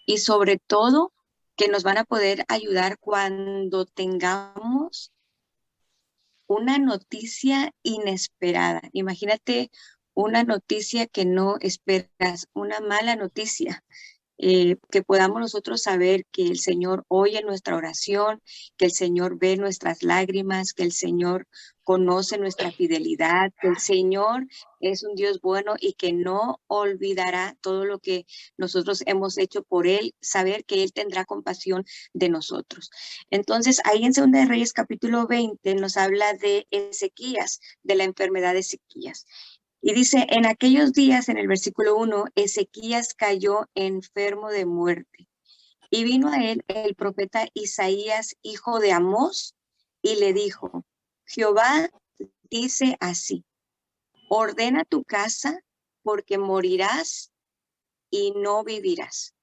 y sobre todo que nos van a poder ayudar cuando tengamos una noticia inesperada. Imagínate una noticia que no esperas, una mala noticia, que podamos nosotros saber que el Señor oye nuestra oración, que el Señor ve nuestras lágrimas, que el Señor conoce nuestra fidelidad, que el Señor es un Dios bueno y que no olvidará todo lo que nosotros hemos hecho por Él, saber que Él tendrá compasión de nosotros. Entonces, ahí en 2 de Reyes capítulo 20 nos habla de Ezequías, de la enfermedad de Ezequías. Y dice, en aquellos días, en el versículo 1, Ezequías cayó enfermo de muerte. Y vino a él el profeta Isaías, hijo de Amós, y le dijo, Jehová dice así, ordena tu casa porque morirás y no vivirás.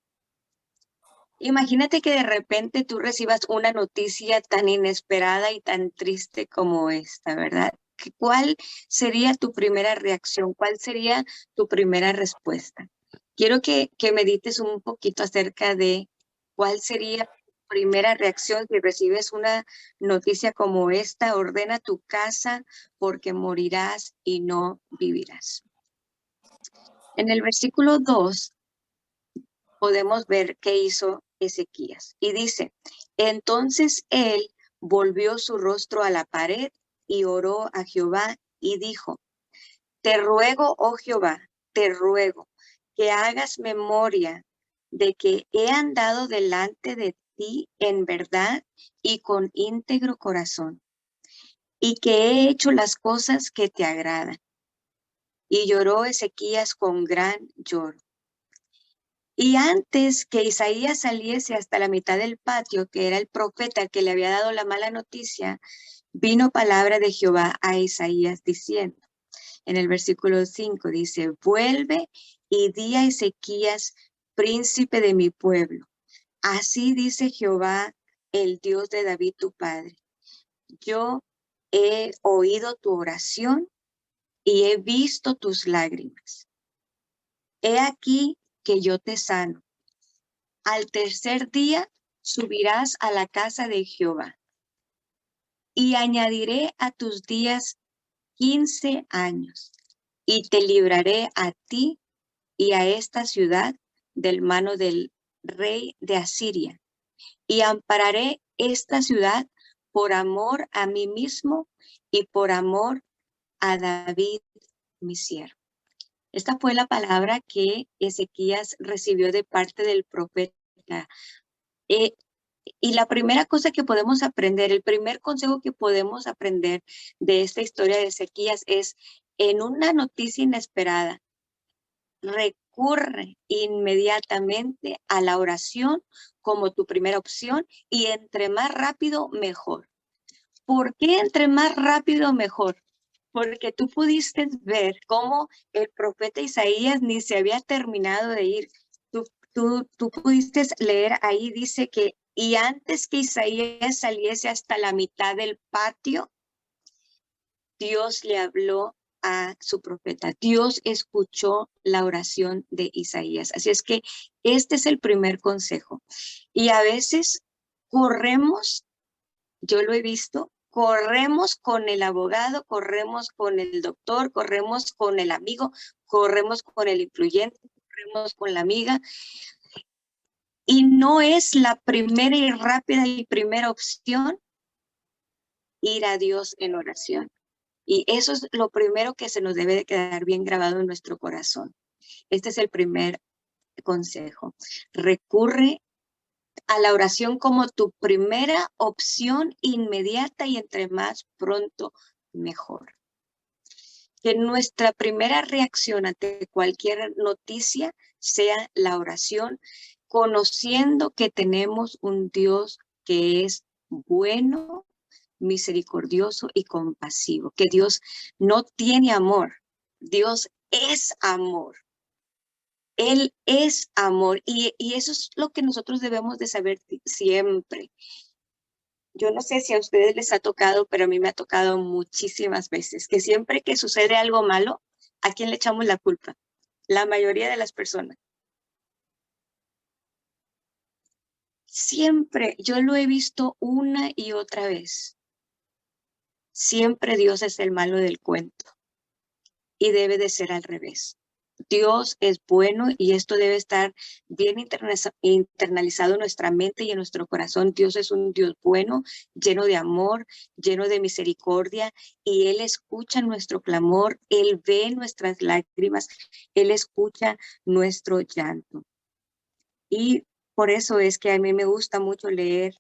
Imagínate que de repente tú recibas una noticia tan inesperada y tan triste como esta, ¿verdad? ¿Cuál sería tu primera reacción? ¿Cuál sería tu primera respuesta? Quiero que medites un poquito acerca de cuál sería tu primera reacción si recibes una noticia como esta. Ordena tu casa porque morirás y no vivirás. En el versículo 2 podemos ver qué hizo Ezequías. Y dice, entonces él volvió su rostro a la pared y oró a Jehová y dijo, te ruego, oh Jehová, te ruego que hagas memoria de que he andado delante de ti en verdad y con íntegro corazón, y que he hecho las cosas que te agradan. Y lloró Ezequías con gran lloro. Y antes que Isaías saliese hasta la mitad del patio, que era el profeta que le había dado la mala noticia, vino palabra de Jehová a Isaías diciendo, en el versículo 5 dice, vuelve y di a Ezequías, príncipe de mi pueblo. Así dice Jehová, el Dios de David tu padre. Yo he oído tu oración y he visto tus lágrimas. He aquí que yo te sano. Al tercer día subirás a la casa de Jehová y añadiré a tus días 15 años y te libraré a ti y a esta ciudad del mano del rey de Asiria y ampararé esta ciudad por amor a mí mismo y por amor a David, mi siervo. Esta fue la palabra que Ezequías recibió de parte del profeta. Eh, y la primera cosa que podemos aprender, el primer consejo que podemos aprender de esta historia de Ezequías es, en una noticia inesperada, recurre inmediatamente a la oración como tu primera opción y entre más rápido, mejor. ¿Por qué entre más rápido, mejor? Porque tú pudiste ver cómo el profeta Isaías ni se había terminado de ir. Tú pudiste leer ahí, dice que, y antes que Isaías saliese hasta la mitad del patio, Dios le habló a su profeta. Dios escuchó la oración de Isaías. Así es que este es el primer consejo. Y a veces corremos, yo lo he visto, corremos con el abogado, corremos con el doctor, corremos con el amigo, corremos con el influyente, corremos con la amiga, y no es la primera y rápida y primera opción ir a Dios en oración. Y eso es lo primero que se nos debe de quedar bien grabado en nuestro corazón. Este es el primer consejo. Recurre a la oración como tu primera opción inmediata y entre más pronto, mejor. Que nuestra primera reacción ante cualquier noticia sea la oración, conociendo que tenemos un Dios que es bueno, misericordioso y compasivo, que Dios no tiene amor, Dios es amor. Él es amor y eso es lo que nosotros debemos de saber siempre. Yo no sé si a ustedes les ha tocado, pero a mí me ha tocado muchísimas veces, que siempre que sucede algo malo, ¿a quién le echamos la culpa? La mayoría de las personas. Siempre, yo lo he visto una y otra vez. Siempre Dios es el malo del cuento y debe de ser al revés. Dios es bueno y esto debe estar bien internalizado en nuestra mente y en nuestro corazón. Dios es un Dios bueno, lleno de amor, lleno de misericordia, y Él escucha nuestro clamor, Él ve nuestras lágrimas, Él escucha nuestro llanto. Y por eso es que a mí me gusta mucho leer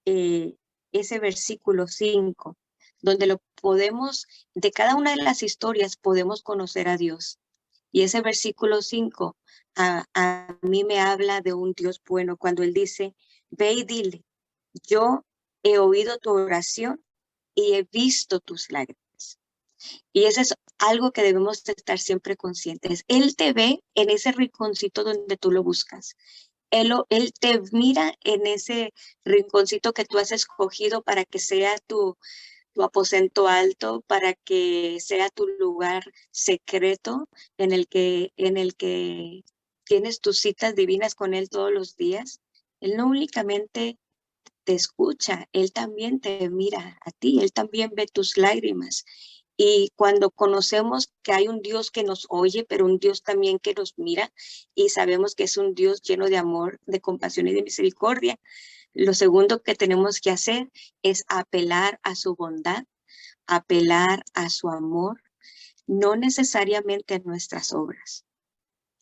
ese versículo 5, donde lo podemos, de cada una de las historias podemos conocer a Dios. Y ese versículo 5 a mí me habla de un Dios bueno cuando Él dice, ve y dile, yo he oído tu oración y he visto tus lágrimas. Y eso es algo que debemos de estar siempre conscientes. Él te ve en ese rinconcito donde tú lo buscas. Él te mira en ese rinconcito que tú has escogido para que sea tu aposento alto, para que sea tu lugar secreto en el que tienes tus citas divinas con Él todos los días. Él no únicamente te escucha, Él también te mira a ti, Él también ve tus lágrimas. Y cuando conocemos que hay un Dios que nos oye, pero un Dios también que nos mira, y sabemos que es un Dios lleno de amor, de compasión y de misericordia, lo segundo que tenemos que hacer es apelar a su bondad, apelar a su amor, no necesariamente a nuestras obras.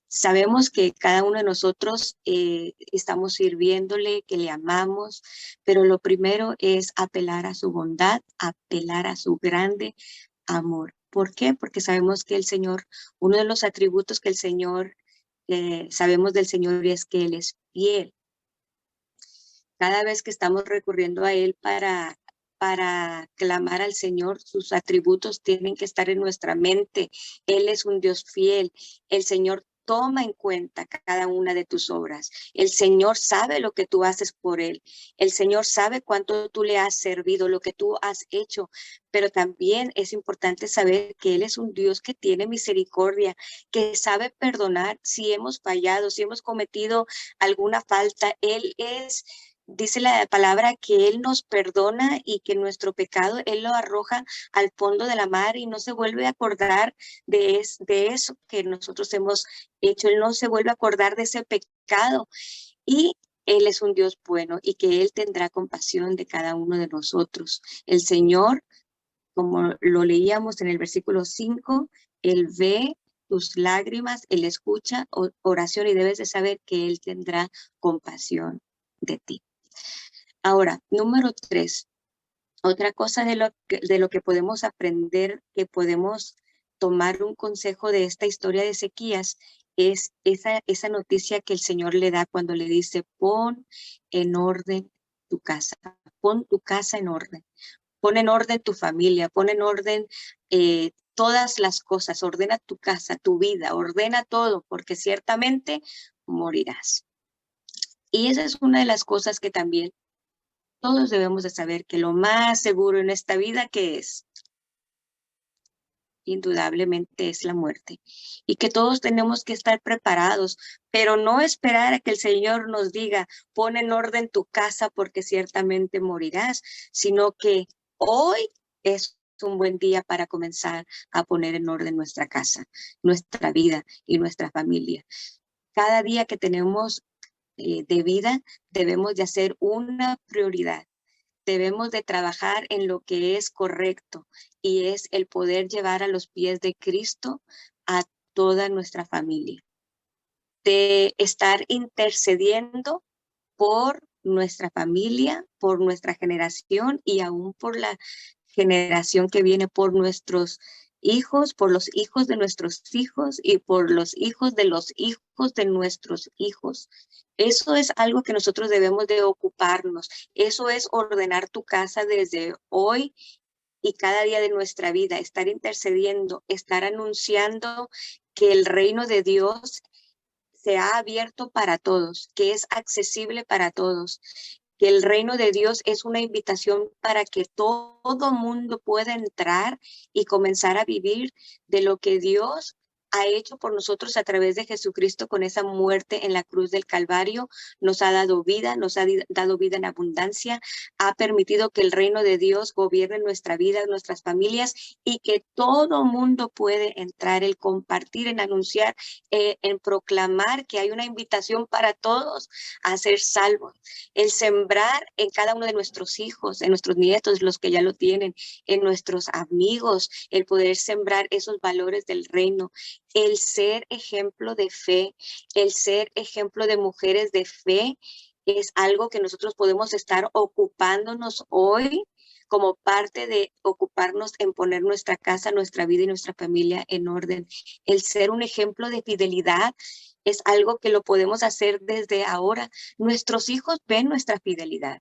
Sabemos que cada uno de nosotros estamos sirviéndole, que le amamos, pero lo primero es apelar a su bondad, apelar a su grande amor. ¿Por qué? Porque sabemos que el Señor, uno de los atributos que el Señor, sabemos del Señor es que Él es fiel. Cada vez que estamos recurriendo a Él para clamar al Señor, sus atributos tienen que estar en nuestra mente. Él es un Dios fiel. El Señor toma en cuenta cada una de tus obras. El Señor sabe lo que tú haces por Él. El Señor sabe cuánto tú le has servido, lo que tú has hecho. Pero también es importante saber que Él es un Dios que tiene misericordia, que sabe perdonar si hemos fallado, si hemos cometido alguna falta. Él es... Dice la palabra que Él nos perdona y que nuestro pecado Él lo arroja al fondo de la mar y no se vuelve a acordar de eso que nosotros hemos hecho. Él no se vuelve a acordar de ese pecado. Y Él es un Dios bueno y que Él tendrá compasión de cada uno de nosotros. El Señor, como lo leíamos en el versículo 5, Él ve tus lágrimas, Él escucha oración y debes de saber que Él tendrá compasión de ti. Ahora, número 3, otra cosa de lo que podemos aprender, que podemos tomar un consejo de esta historia de Ezequías, es esa noticia que el Señor le da cuando le dice, pon en orden tu casa, pon tu casa en orden, pon en orden tu familia, pon en orden todas las cosas, ordena tu casa, tu vida, ordena todo, porque ciertamente morirás. Y esa es una de las cosas que también todos debemos de saber, que lo más seguro en esta vida que es, indudablemente es la muerte, y que todos tenemos que estar preparados, pero no esperar a que el Señor nos diga, pon en orden tu casa porque ciertamente morirás, sino que hoy es un buen día para comenzar a poner en orden nuestra casa, nuestra vida y nuestra familia. Cada día que tenemos de vida debemos de hacer una prioridad. Debemos de trabajar en lo que es correcto y es el poder llevar a los pies de Cristo a toda nuestra familia. De estar intercediendo por nuestra familia, por nuestra generación y aún por la generación que viene, por nuestros hijos, por los hijos de nuestros hijos y por los hijos de nuestros hijos. Eso es algo que nosotros debemos de ocuparnos. Eso es ordenar tu casa desde hoy y cada día de nuestra vida, estar intercediendo, estar anunciando que el reino de Dios se ha abierto para todos, que es accesible para todos, que el reino de Dios es una invitación para que todo mundo pueda entrar y comenzar a vivir de lo que Dios ha hecho por nosotros a través de Jesucristo con esa muerte en la cruz del Calvario. Nos ha dado vida, nos ha dado vida en abundancia, ha permitido que el reino de Dios gobierne nuestra vida, nuestras familias, y que todo mundo puede entrar, el compartir, en anunciar, en proclamar que hay una invitación para todos a ser salvos, el sembrar en cada uno de nuestros hijos, en nuestros nietos, los que ya lo tienen, en nuestros amigos, el poder sembrar esos valores del reino, el ser ejemplo de fe, el ser ejemplo de mujeres de fe, es algo que nosotros podemos estar ocupándonos hoy como parte de ocuparnos en poner nuestra casa, nuestra vida y nuestra familia en orden. El ser un ejemplo de fidelidad es algo que lo podemos hacer desde ahora. Nuestros hijos ven nuestra fidelidad.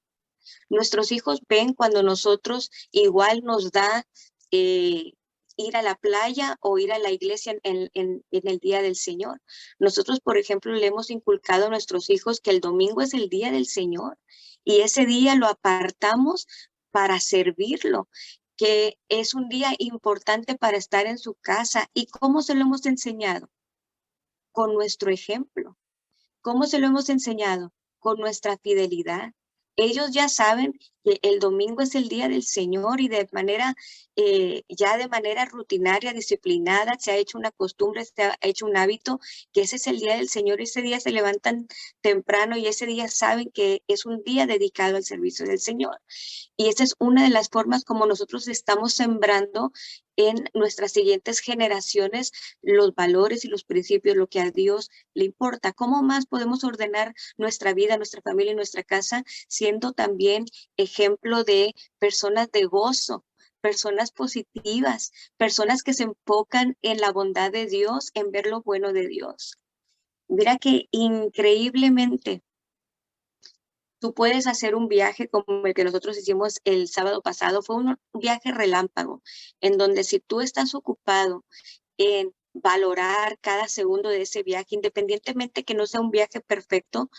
Nuestros hijos ven cuando nosotros igual nos da ir a la playa o ir a la iglesia en el día del Señor. Nosotros, por ejemplo, le hemos inculcado a nuestros hijos que el domingo es el día del Señor y ese día lo apartamos para servirlo, que es un día importante para estar en su casa. ¿Y cómo se lo hemos enseñado? Con nuestro ejemplo. ¿Cómo se lo hemos enseñado? Con nuestra fidelidad. Ellos ya saben que el domingo es el día del Señor y ya de manera rutinaria, disciplinada, se ha hecho una costumbre, se ha hecho un hábito, que ese es el día del Señor. Ese día se levantan temprano y ese día saben que es un día dedicado al servicio del Señor. Y esa es una de las formas como nosotros estamos sembrando en nuestras siguientes generaciones los valores y los principios, lo que a Dios le importa. ¿Cómo más podemos ordenar nuestra vida, nuestra familia y nuestra casa siendo también ejemplo de personas de gozo, personas positivas, personas que se enfocan en la bondad de Dios, en ver lo bueno de Dios? Mira que increíblemente tú puedes hacer un viaje como el que nosotros hicimos el sábado pasado. Fue un viaje relámpago, en donde si tú estás ocupado en valorar cada segundo de ese viaje, independientemente que no sea un viaje perfecto,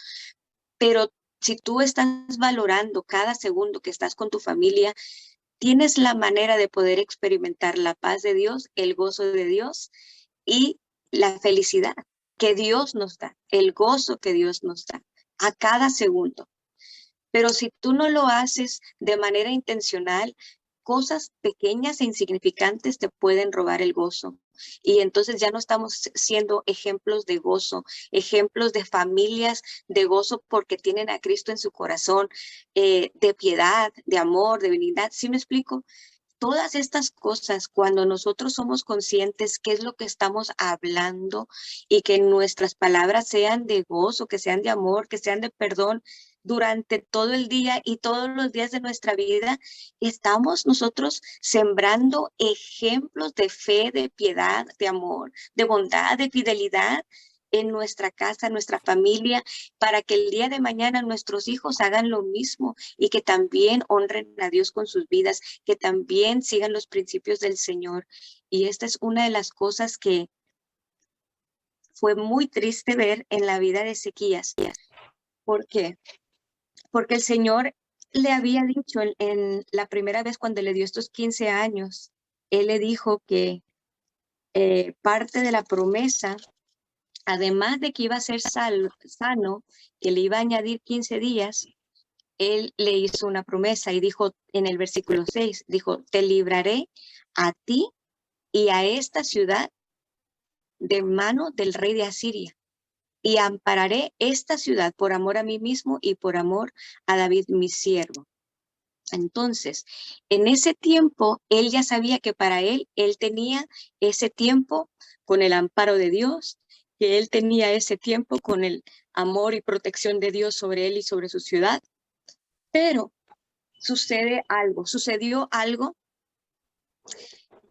pero si tú estás valorando cada segundo que estás con tu familia, tienes la manera de poder experimentar la paz de Dios, el gozo de Dios y la felicidad que Dios nos da, el gozo que Dios nos da a cada segundo. Pero si tú no lo haces de manera intencional, cosas pequeñas e insignificantes te pueden robar el gozo. Y entonces ya no estamos siendo ejemplos de gozo, ejemplos de familias de gozo porque tienen a Cristo en su corazón, de piedad, de amor, de benignidad. ¿Sí me explico? Todas estas cosas, cuando nosotros somos conscientes qué es lo que estamos hablando y que nuestras palabras sean de gozo, que sean de amor, que sean de perdón durante todo el día y todos los días de nuestra vida, estamos nosotros sembrando ejemplos de fe, de piedad, de amor, de bondad, de fidelidad en nuestra casa, en nuestra familia, para que el día de mañana nuestros hijos hagan lo mismo y que también honren a Dios con sus vidas, que también sigan los principios del Señor. Y esta es una de las cosas que fue muy triste ver en la vida de Ezequías. ¿Por qué? Porque el Señor le había dicho en la primera vez cuando le dio estos 15 años, Él le dijo que parte de la promesa, además de que iba a ser sano, que le iba a añadir 15 días, Él le hizo una promesa y dijo en el versículo 6, dijo, te libraré a ti y a esta ciudad de mano del rey de Asiria y ampararé esta ciudad por amor a mí mismo y por amor a David mi siervo. Entonces, en ese tiempo, él ya sabía que para él tenía ese tiempo con el amparo de Dios, que él tenía ese tiempo con el amor y protección de Dios sobre él y sobre su ciudad. Pero sucedió algo.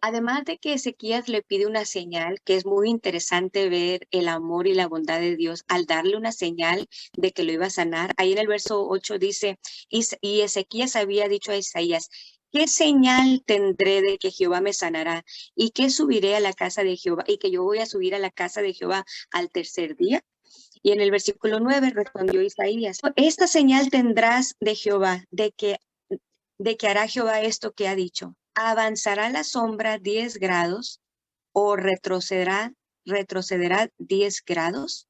Además de que Ezequías le pide una señal, que es muy interesante ver el amor y la bondad de Dios al darle una señal de que lo iba a sanar. Ahí en el verso 8 dice, y Ezequías había dicho a Isaías, ¿qué señal tendré de que Jehová me sanará? ¿Y que subiré a la casa de Jehová? ¿Y que yo voy a subir a la casa de Jehová al tercer día? Y en el versículo 9 respondió Isaías, esta señal tendrás de Jehová, de que hará Jehová esto que ha dicho. Avanzará la sombra 10 grados o retrocederá retrocederá 10 grados?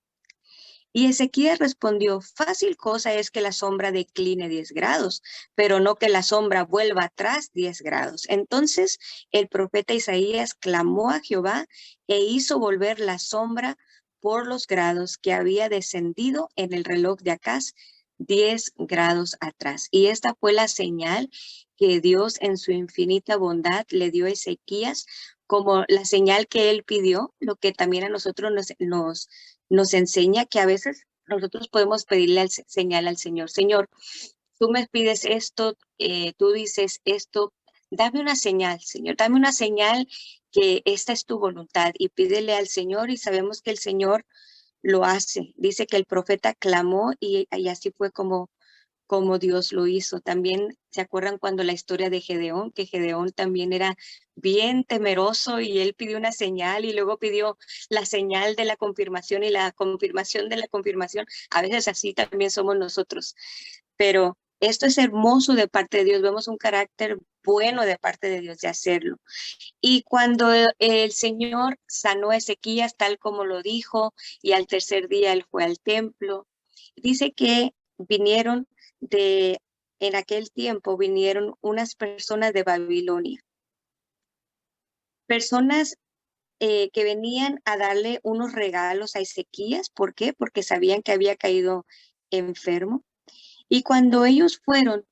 Y Ezequías respondió, fácil cosa es que la sombra decline 10 grados, pero no que la sombra vuelva atrás 10 grados. Entonces el profeta Isaías clamó a Jehová e hizo volver la sombra por los grados que había descendido en el reloj de Acaz 10 grados atrás. Y esta fue la señal que Dios en su infinita bondad le dio a Ezequías como la señal que él pidió, lo que también a nosotros nos enseña que a veces nosotros podemos pedirle señal al Señor. Señor, tú me pides esto, tú dices esto, dame una señal, Señor, dame una señal que esta es tu voluntad y pídele al Señor y sabemos que el Señor lo hace. Dice que el profeta clamó y así fue como Dios lo hizo. También se acuerdan cuando la historia de Gedeón, que Gedeón también era bien temeroso y él pidió una señal y luego pidió la señal de la confirmación y la confirmación de la confirmación. A veces así también somos nosotros, pero esto es hermoso de parte de Dios. Vemos un carácter bueno de parte de Dios de hacerlo. Y cuando el Señor sanó a Ezequías tal como lo dijo y al tercer día él fue al templo, dice que vinieron en aquel tiempo vinieron unas personas de Babilonia, personas que venían a darle unos regalos a Ezequías. ¿Por qué? Porque sabían que había caído enfermo. Y cuando ellos fueron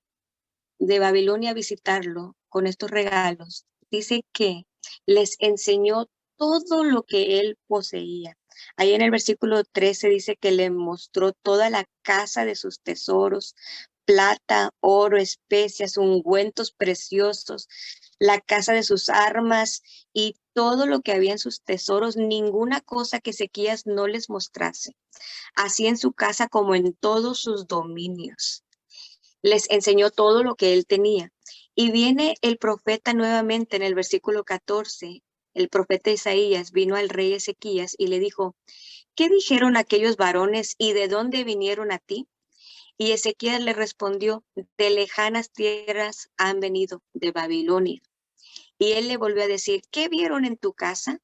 de Babilonia a visitarlo con estos regalos, dice que les enseñó todo lo que él poseía. Ahí en el versículo 13 dice que le mostró toda la casa de sus tesoros, plata, oro, especias, ungüentos preciosos, la casa de sus armas y todo lo que había en sus tesoros, ninguna cosa que Ezequías no les mostrase, así en su casa como en todos sus dominios. Les enseñó todo lo que él tenía. Y viene el profeta nuevamente en el versículo 14, el profeta Isaías vino al rey Ezequías y le dijo, ¿qué dijeron aquellos varones y de dónde vinieron a ti? Y Ezequías le respondió, de lejanas tierras han venido, de Babilonia. Y él le volvió a decir, ¿qué vieron en tu casa?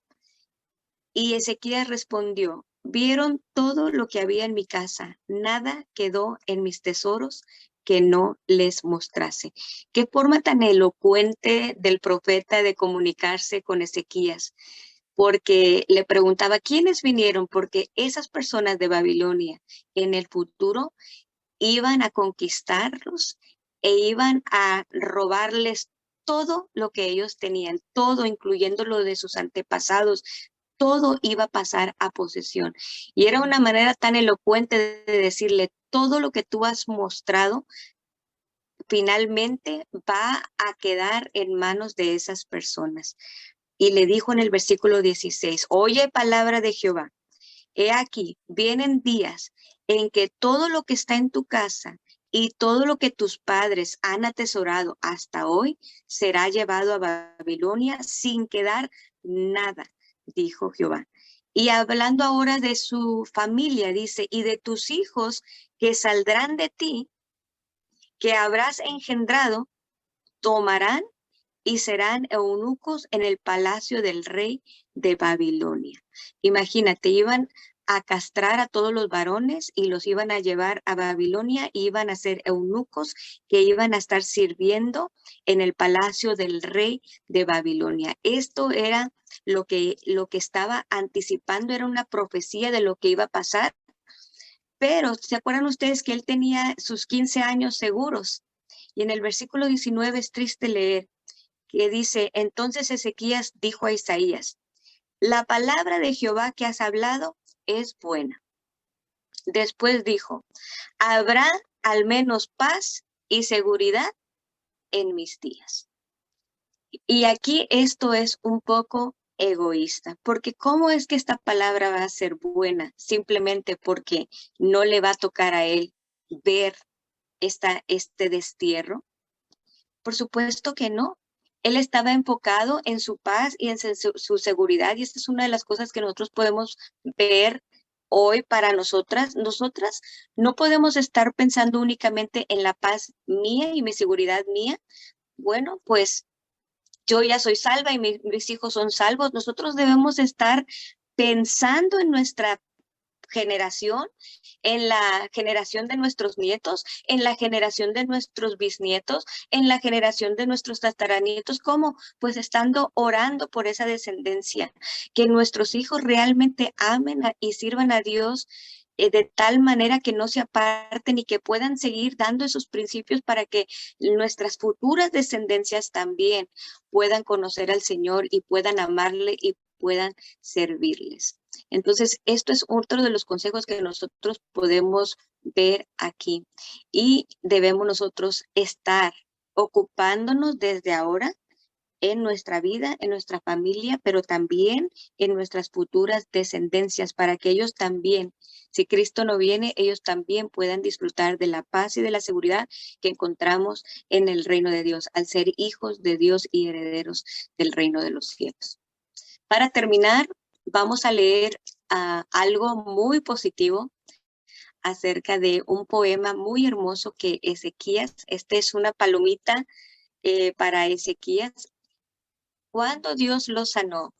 Y Ezequías respondió, vieron todo lo que había en mi casa, nada quedó en mis tesoros que no les mostrase. Qué forma tan elocuente del profeta de comunicarse con Ezequías, porque le preguntaba, ¿quiénes vinieron? Porque esas personas de Babilonia en el futuro iban a conquistarlos e iban a robarles todo lo que ellos tenían, todo, incluyendo lo de sus antepasados, todo iba a pasar a posesión. Y era una manera tan elocuente de decirle, todo lo que tú has mostrado finalmente va a quedar en manos de esas personas. Y le dijo en el versículo 16, oye palabra de Jehová, he aquí, vienen días en que todo lo que está en tu casa y todo lo que tus padres han atesorado hasta hoy será llevado a Babilonia sin quedar nada, dijo Jehová. Y hablando ahora de su familia, dice, y de tus hijos que saldrán de ti, que habrás engendrado, tomarán y serán eunucos en el palacio del rey de Babilonia. Imagínate, iban a castrar a todos los varones y los iban a llevar a Babilonia, y iban a ser eunucos que iban a estar sirviendo en el palacio del rey de Babilonia. Esto era lo que estaba anticipando, era una profecía de lo que iba a pasar. Pero, ¿se acuerdan ustedes que él tenía sus 15 años seguros? Y en el versículo 19 es triste leer, que dice, entonces Ezequías dijo a Isaías, la palabra de Jehová que has hablado es buena. Después dijo, habrá al menos paz y seguridad en mis días. Y aquí esto es un poco egoísta, porque ¿cómo es que esta palabra va a ser buena? Simplemente porque no le va a tocar a él ver este destierro. Por supuesto que no. Él estaba enfocado en su paz y en su seguridad, y esta es una de las cosas que nosotros podemos ver hoy para nosotras. Nosotras no podemos estar pensando únicamente en la paz mía y mi seguridad mía. Bueno, pues yo ya soy salva y mis hijos son salvos. Nosotros debemos estar pensando en nuestra generación, en la generación de nuestros nietos, en la generación de nuestros bisnietos, en la generación de nuestros tataranietos. ¿Cómo? Pues estando orando por esa descendencia, que nuestros hijos realmente amen y sirvan a Dios de tal manera que no se aparten y que puedan seguir dando esos principios para que nuestras futuras descendencias también puedan conocer al Señor y puedan amarle y puedan servirles. Entonces, esto es otro de los consejos que nosotros podemos ver aquí y debemos nosotros estar ocupándonos desde ahora en nuestra vida, en nuestra familia, pero también en nuestras futuras descendencias, para que ellos también, si Cristo no viene, ellos también puedan disfrutar de la paz y de la seguridad que encontramos en el reino de Dios, al ser hijos de Dios y herederos del reino de los cielos. Para terminar, vamos a leer algo muy positivo acerca de un poema muy hermoso que Ezequías, este es una palomita para Ezequías. Cuando Dios lo sanó,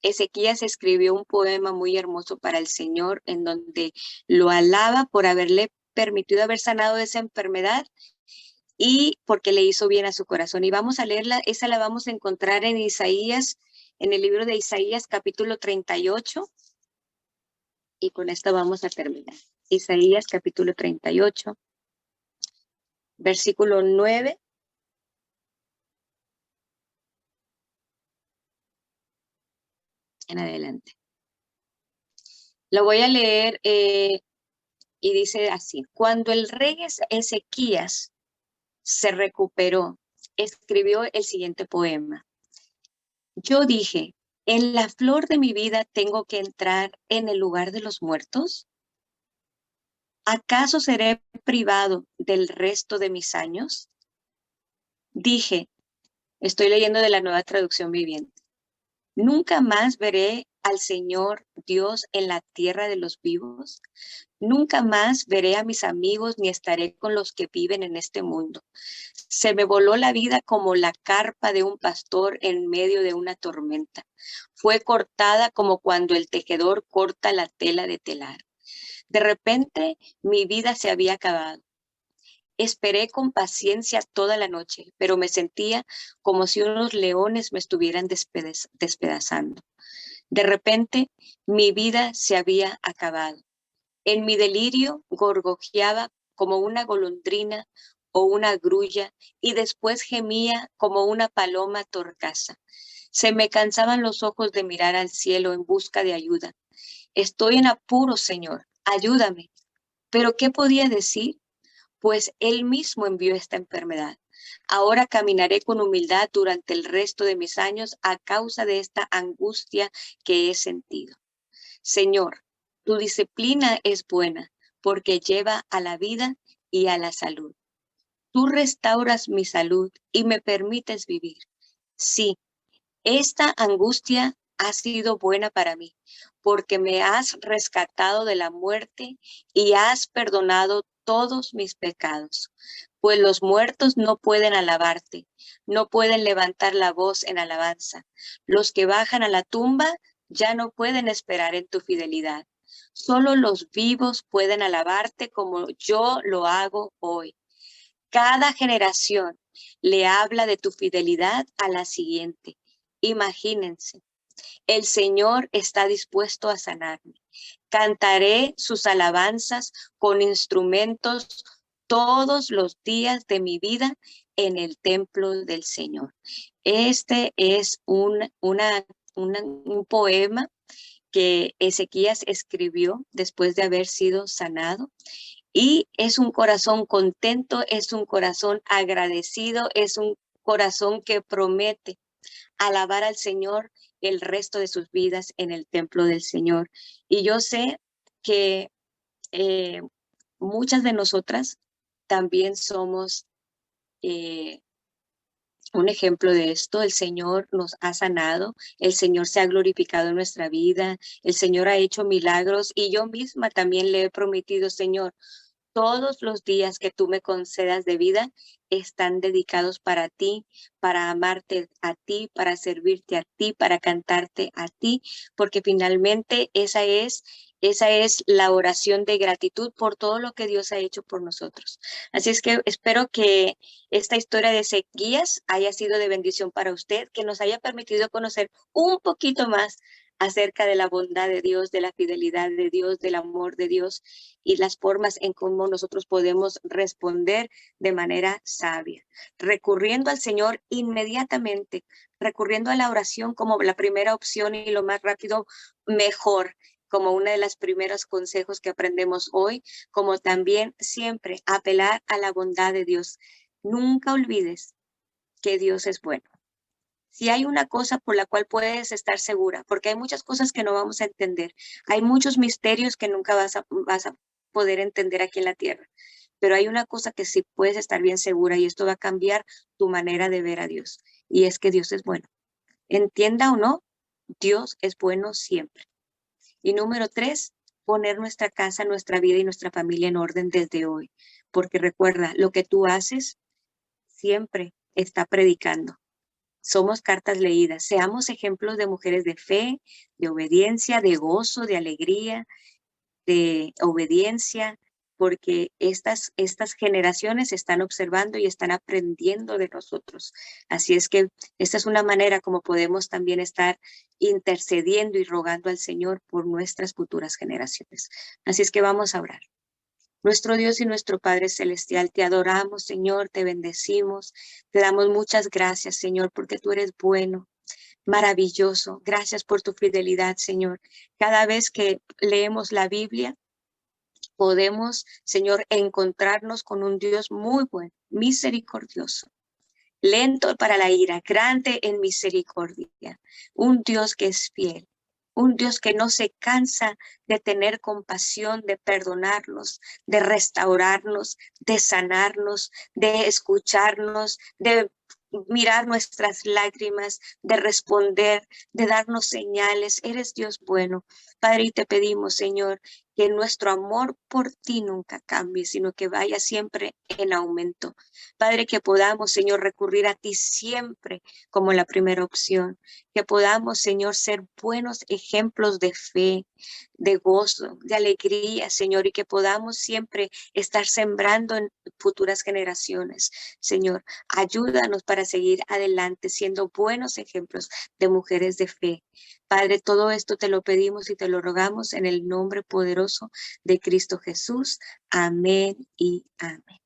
Ezequías escribió un poema muy hermoso para el Señor en donde lo alaba por haberle permitido haber sanado de esa enfermedad y porque le hizo bien a su corazón. Y vamos a leerla, esa la vamos a encontrar en Isaías, en el libro de Isaías capítulo 38, y con esto vamos a terminar. Isaías capítulo 38, versículo 9. En adelante. Lo voy a leer y dice así: cuando el rey Ezequías se recuperó, escribió el siguiente poema. Yo dije, ¿en la flor de mi vida tengo que entrar en el lugar de los muertos? ¿Acaso seré privado del resto de mis años? Dije, estoy leyendo de la Nueva Traducción Viviente. ¿Nunca más veré al Señor Dios en la tierra de los vivos? Nunca más veré a mis amigos ni estaré con los que viven en este mundo. Se me voló la vida como la carpa de un pastor en medio de una tormenta. Fue cortada como cuando el tejedor corta la tela de telar. De repente mi vida se había acabado. Esperé con paciencia toda la noche, pero me sentía como si unos leones me estuvieran despedazando. De repente mi vida se había acabado. En mi delirio gorgojeaba como una golondrina o una grulla y después gemía como una paloma torcaza. Se me cansaban los ojos de mirar al cielo en busca de ayuda. Estoy en apuros, Señor, ayúdame. ¿Pero qué podía decir? Pues Él mismo envió esta enfermedad. Ahora caminaré con humildad durante el resto de mis años a causa de esta angustia que he sentido. Señor, tu disciplina es buena porque lleva a la vida y a la salud. Tú restauras mi salud y me permites vivir. Sí, esta angustia ha sido buena para mí porque me has rescatado de la muerte y has perdonado todos mis pecados. Pues los muertos no pueden alabarte, no pueden levantar la voz en alabanza. Los que bajan a la tumba ya no pueden esperar en tu fidelidad. Solo los vivos pueden alabarte como yo lo hago hoy. Cada generación le habla de tu fidelidad a la siguiente. Imagínense, el Señor está dispuesto a sanarme. Cantaré sus alabanzas con instrumentos todos los días de mi vida en el templo del Señor. Este es un poema que Ezequías escribió después de haber sido sanado. Y es un corazón contento, es un corazón agradecido, es un corazón que promete alabar al Señor el resto de sus vidas en el templo del Señor. Y yo sé que muchas de nosotras también somos un ejemplo de esto. El Señor nos ha sanado, el Señor se ha glorificado en nuestra vida, el Señor ha hecho milagros y yo misma también le he prometido, Señor, Todos los días que tú me concedas de vida están dedicados para ti, para amarte a ti, para servirte a ti, para cantarte a ti, porque finalmente esa es la oración de gratitud por todo lo que Dios ha hecho por nosotros. Así es que espero que esta historia de sequías haya sido de bendición para usted, que nos haya permitido conocer un poquito más acerca de la bondad de Dios, de la fidelidad de Dios, del amor de Dios y las formas en cómo nosotros podemos responder de manera sabia, recurriendo al Señor inmediatamente, recurriendo a la oración como la primera opción y lo más rápido, mejor, como uno de los primeros consejos que aprendemos hoy, como también siempre apelar a la bondad de Dios. Nunca olvides que Dios es bueno. Si hay una cosa por la cual puedes estar segura, porque hay muchas cosas que no vamos a entender, hay muchos misterios que nunca vas a poder entender aquí en la tierra, pero hay una cosa que sí puedes estar bien segura y esto va a cambiar tu manera de ver a Dios, y es que Dios es bueno. Entienda o no, Dios es bueno siempre. Y número 3, poner nuestra casa, nuestra vida y nuestra familia en orden desde hoy, porque recuerda, lo que tú haces siempre está predicando. Somos cartas leídas. Seamos ejemplos de mujeres de fe, de obediencia, de gozo, de alegría, de obediencia, porque estas generaciones están observando y están aprendiendo de nosotros. Así es que esta es una manera como podemos también estar intercediendo y rogando al Señor por nuestras futuras generaciones. Así es que vamos a orar. Nuestro Dios y nuestro Padre Celestial, te adoramos, Señor, te bendecimos, te damos muchas gracias, Señor, porque tú eres bueno, maravilloso. Gracias por tu fidelidad, Señor. Cada vez que leemos la Biblia, podemos, Señor, encontrarnos con un Dios muy bueno, misericordioso, lento para la ira, grande en misericordia, un Dios que es fiel, un Dios que no se cansa de tener compasión, de perdonarnos, de restaurarnos, de sanarnos, de escucharnos, de mirar nuestras lágrimas, de responder, de darnos señales. Eres Dios bueno. Padre, y te pedimos, Señor, que nuestro amor por ti nunca cambie, sino que vaya siempre en aumento. Padre, que podamos, Señor, recurrir a ti siempre como la primera opción, que podamos, Señor, ser buenos ejemplos de fe, de gozo, de alegría, Señor, y que podamos siempre estar sembrando en futuras generaciones. Señor, ayúdanos para seguir adelante siendo buenos ejemplos de mujeres de fe. Padre, todo esto te lo pedimos y te lo rogamos en el nombre poderoso de Cristo Jesús. Amén y amén.